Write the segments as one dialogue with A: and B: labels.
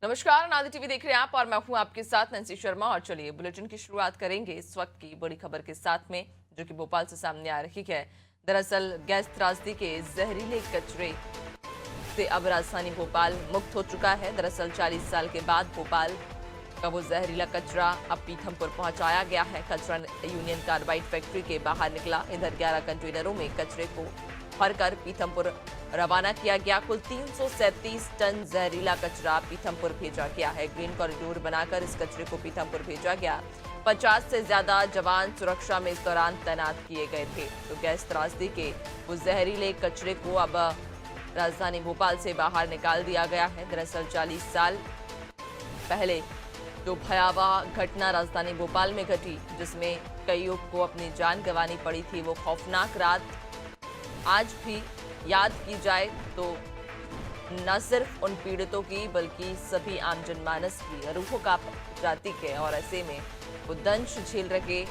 A: नमस्कार, नादी टीवी देख रहे हैं आप और मैं हूं आपके साथ नैन्सी शर्मा। और चलिए बुलेटिन की शुरुआत करेंगे इस वक्त की बड़ी खबर के साथ में, जो कि भोपाल से सामने आ रही है। दरअसल गैस त्रासदी के जहरीले कचरे से अब राजधानी भोपाल मुक्त हो चुका है। दरअसल 40 साल के बाद भोपाल का वो जहरीला कचरा अब पीथमपुर पहुंचाया गया है। कचरा यूनियन कार्बाइड फैक्ट्री के बाहर निकला। इधर 11 कंटेनरों में कचरे को भरकर पीथमपुर रवाना किया गया। कुल 337 टन जहरीला कचरा पीथमपुर भेजा गया है। ग्रीन कॉरिडोर बनाकर इस कचरे को पीथमपुर भेजा गया। 50 से ज्यादा जवान सुरक्षा में इस दौरान तैनात किए गए थे। तो गैस त्रासदी के वो जहरीले कचरे को अब राजधानी भोपाल से बाहर निकाल दिया गया है। दरअसल 40 साल पहले जो भयावह घटना राजधानी भोपाल में घटी, जिसमें कईयों को अपनी जान गंवानी पड़ी थी, वो खौफनाक रात आज भी याद की जाए तो न सिर्फ उन पीड़ितों की बल्कि सभी आम जनमानस की रूहों का जाती है। और ऐसे में वो दंश झेल रहे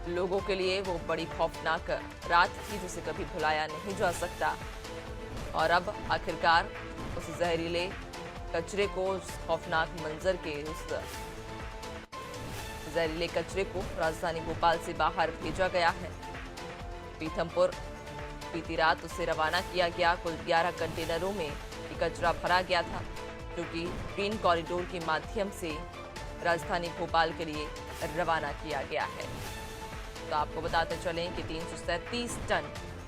A: लोगों के लिए वो बड़ी खौफनाक रात थी, जिसे कभी भुलाया नहीं जा सकता। और अब आखिरकार उस जहरीले कचरे को, उस खौफनाक मंजर के उस जहरीले कचरे को राजधानी भोपाल से बाहर भेजा गया है। पीथमपुर बीती रात उसे रवाना किया गया। कुल 11 कंटेनरों में ये कचरा भरा गया था, जो कि ग्रीन कॉरिडोर के माध्यम से राजधानी भोपाल के लिए रवाना किया गया है। तो आपको बताते चलें कि 337 टन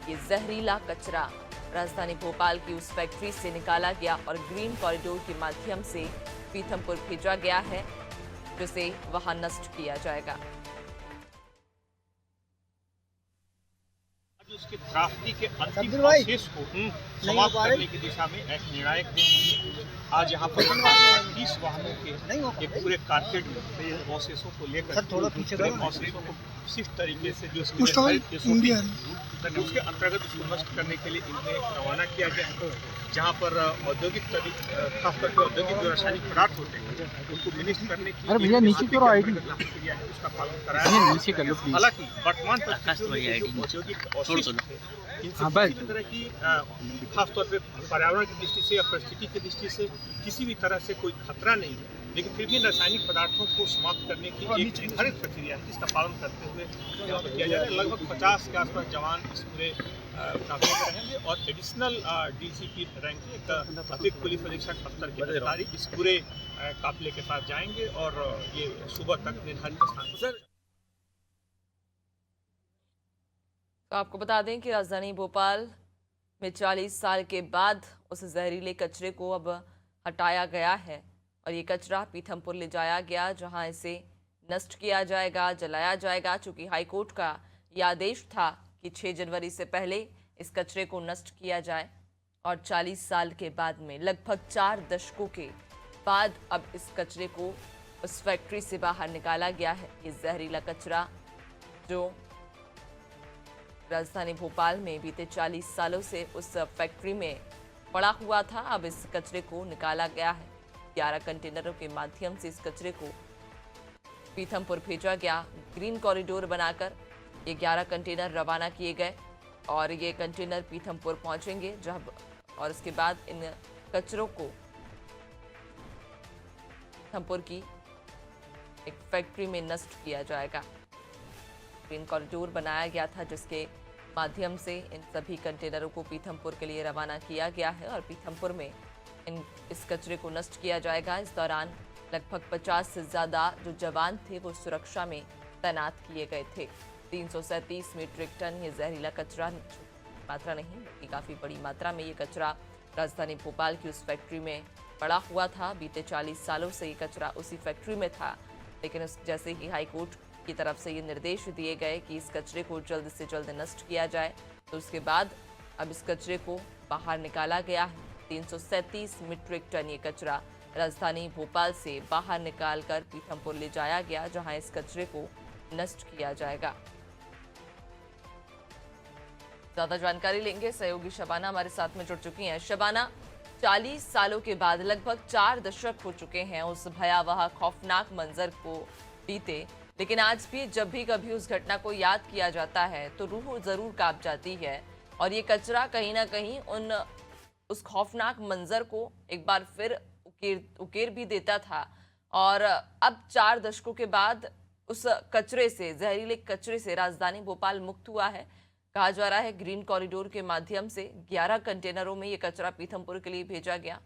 A: ये जहरीला कचरा राजधानी भोपाल की उस फैक्ट्री से निकाला गया और ग्रीन कॉरिडोर के माध्यम से पीथमपुर भेजा गया है, जिसे वहां नष्ट किया जाएगा।
B: उसके त्रासदी के अंतिम अवशेष को समाप्त करने की दिशा में एक निर्णायक दिन है। आज यहाँ पर 30 वाहनों के एक पूरे कारपेट में अवशेषों को लेकर अवशेषों को विशिष्ट तरीके से जो उसके अंतर्गत उसको नष्ट करने के लिए इन्हें रवाना किया गया। जहाँ पर औद्योगिक खासतौर पर औद्योगिक जो रासायनिक पदार्थ होते हैं उनको विनिष्ट करने की प्रक्रिया है, उसका पालन कराया। हालांकि वर्तमान परिस्थितियों में जो औद्योगिक अवशेष किसी तरह की खासतौर पर पर्यावरण की दृष्टि से या परिस्थिति की दृष्टि से किसी भी तरह से कोई खतरा नहीं है, लेकिन फिर भी रासायनिक पदार्थों को समाप्त करने की एक निर्धारित प्रक्रिया है, जिसका पालन करते हुए यहाँ पर किया जा रहा है। लगभग 50 के आसपास जवान इस पूरे काफिले में रहेंगे और एडिशनल डीसीपी रैंक एक अतिरिक्त पुलिस अधीक्षक अफसर की अधिकारी इस पूरे काफिले के साथ जाएंगे और ये सुबह तक निर्धारित स्थान पर।
A: तो आपको बता दें कि राजधानी भोपाल में 40 साल के बाद उस जहरीले कचरे को अब हटाया गया है और ये कचरा पीथमपुर ले जाया गया, जहां इसे नष्ट किया जाएगा, जलाया जाएगा। चूंकि हाईकोर्ट का यह आदेश था कि 6 जनवरी से पहले इस कचरे को नष्ट किया जाए और 40 साल के बाद में, लगभग 4 दशकों के बाद अब इस कचरे को उस फैक्ट्री से बाहर निकाला गया है। ये जहरीला कचरा जो राजधानी भोपाल में बीते 40 सालों से उस फैक्ट्री में पड़ा हुआ था, अब इस कचरे को निकाला गया है। 11 कंटेनरों के माध्यम से इस कचरे को पीथमपुर भेजा गया। ग्रीन कॉरिडोर बनाकर ये 11 कंटेनर रवाना किए गए और ये कंटेनर पीथमपुर पहुंचेंगे, जब और उसके बाद इन कचरों को पीथमपुर की एक फैक्ट्री में नष्ट किया जाएगा। ग्रीन कॉरिडोर बनाया गया था, जिसके माध्यम से इन सभी कंटेनरों को पीथमपुर के लिए रवाना किया गया है और पीथमपुर में इस कचरे को नष्ट किया जाएगा। इस दौरान लगभग 50 से ज़्यादा जो जवान थे वो सुरक्षा में तैनात किए गए थे। 337 मीट्रिक टन ये जहरीला कचरा, मात्रा नहीं बल्कि काफ़ी बड़ी मात्रा में ये कचरा राजधानी भोपाल की उस फैक्ट्री में पड़ा हुआ था। बीते 40 सालों से ये कचरा उसी फैक्ट्री में था, लेकिन उस जैसे ही हाईकोर्ट की तरफ से ये निर्देश दिए गए कि इस कचरे को जल्द से जल्द नष्ट किया जाए, तो उसके बाद अब इस कचरे को बाहर निकाला गया है। 337 मीट्रिक टन ये कचरा राजधानी भोपाल से बाहर निकालकर पीथमपुर ले जाया गया, जहां इस कचरे को नष्ट किया जाएगा। ज्यादा जानकारी लेंगे, सहयोगी शबाना हमारे साथ में जुड़ चुकी हैं। शबाना, 40 सालों के बाद, लगभग 4 दशक हो चुके हैं उस भयावह खौफनाक मंजर को बीते, लेकिन आज भी जब भी कभी उस घटना को याद किया जाता है तो रूह जरूर कांप जाती है। और ये कचरा कहीं ना कहीं उन उस खौफनाक मंजर को एक बार फिर उकेर भी देता था। और अब 4 दशकों के बाद उस कचरे से, जहरीले कचरे से राजधानी भोपाल मुक्त हुआ है। कहा जा रहा है ग्रीन कॉरिडोर के माध्यम से 11 कंटेनरों में ये कचरा पीथमपुर के लिए भेजा गया।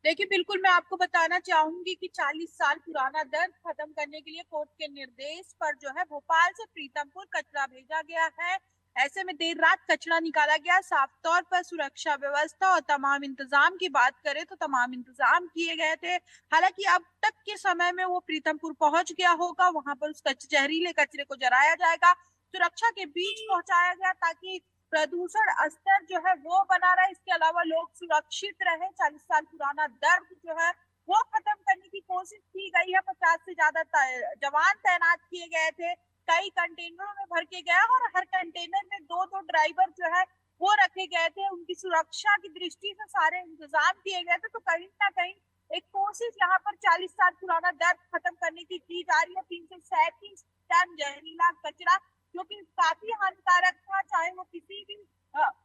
C: देखिए, बिल्कुल मैं आपको बताना चाहूंगी कि 40 साल पुराना दर्द खत्म करने के लिए कोर्ट के निर्देश पर जो है भोपाल से प्रीतमपुर कचरा भेजा गया है। ऐसे में देर रात कचरा निकाला गया। साफ तौर पर सुरक्षा व्यवस्था और तमाम इंतजाम की बात करें तो तमाम इंतजाम किए गए थे। हालांकि अब तक के समय में वो प्रीतमपुर पहुंच गया होगा, वहां पर उस जहरीले कचरे को जलाया जाएगा, सुरक्षा के बीच पहुंचाया गया ताकि प्रदूषण स्तर जो है वो बना रहे, इसके अलावा लोग सुरक्षित रहे। 40 साल पुराना दर्द जो है वो खत्म करने की कोशिश की गई है। 50 से ज्यादा जवान तैनात किए गए थे, कई कंटेनरों में भर के गया और हर कंटेनर में 2-2 ड्राइवर जो है वो रखे गए थे। उनकी सुरक्षा की दृष्टि से सारे इंतजाम किए गए थे। तो कहीं ना कहीं एक कोशिश यहाँ पर 40 साल पुराना दर्द खत्म करने की जा रही है। 337 टन जहरीला कचरा जो कि काफी हानिकारक था, चाहे वो किसी भी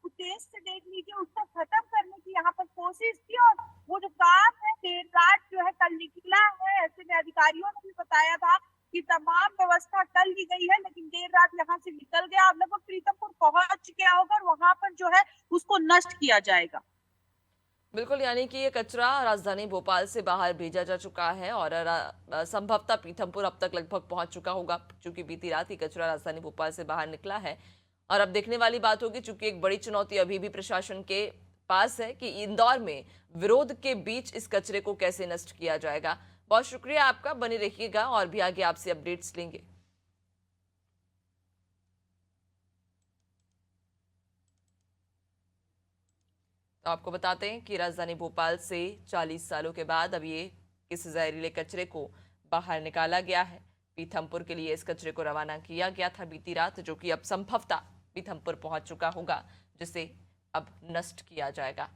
C: उद्देश्य से देख लीजिए, उसको खत्म करने की यहाँ पर कोशिश की। और वो जो काम है देर रात जो है कल निकला है। ऐसे में अधिकारियों ने भी बताया था कि तमाम व्यवस्था कल की गई है, लेकिन देर रात यहाँ से निकल गया। अब लगभग प्रीतमपुर पहुंच गया होगा और वहां पर जो है उसको नष्ट किया जाएगा।
A: बिल्कुल, यानी कि ये कचरा राजधानी भोपाल से बाहर भेजा जा चुका है और संभवतः पीथमपुर अब तक लगभग पहुंच चुका होगा, क्योंकि बीती रात ही कचरा राजधानी भोपाल से बाहर निकला है। और अब देखने वाली बात होगी, चूंकि एक बड़ी चुनौती अभी भी प्रशासन के पास है कि इंदौर में विरोध के बीच इस कचरे को कैसे नष्ट किया जाएगा। बहुत शुक्रिया आपका, बने रहिएगा और भी आगे आपसे अपडेट्स लेंगे। तो आपको बताते हैं कि राजधानी भोपाल से 40 सालों के बाद अब ये इस जहरीले कचरे को बाहर निकाला गया है। पीथमपुर के लिए इस कचरे को रवाना किया गया था बीती रात, जो कि अब संभवतः पीथमपुर पहुंच चुका होगा, जिसे अब नष्ट किया जाएगा।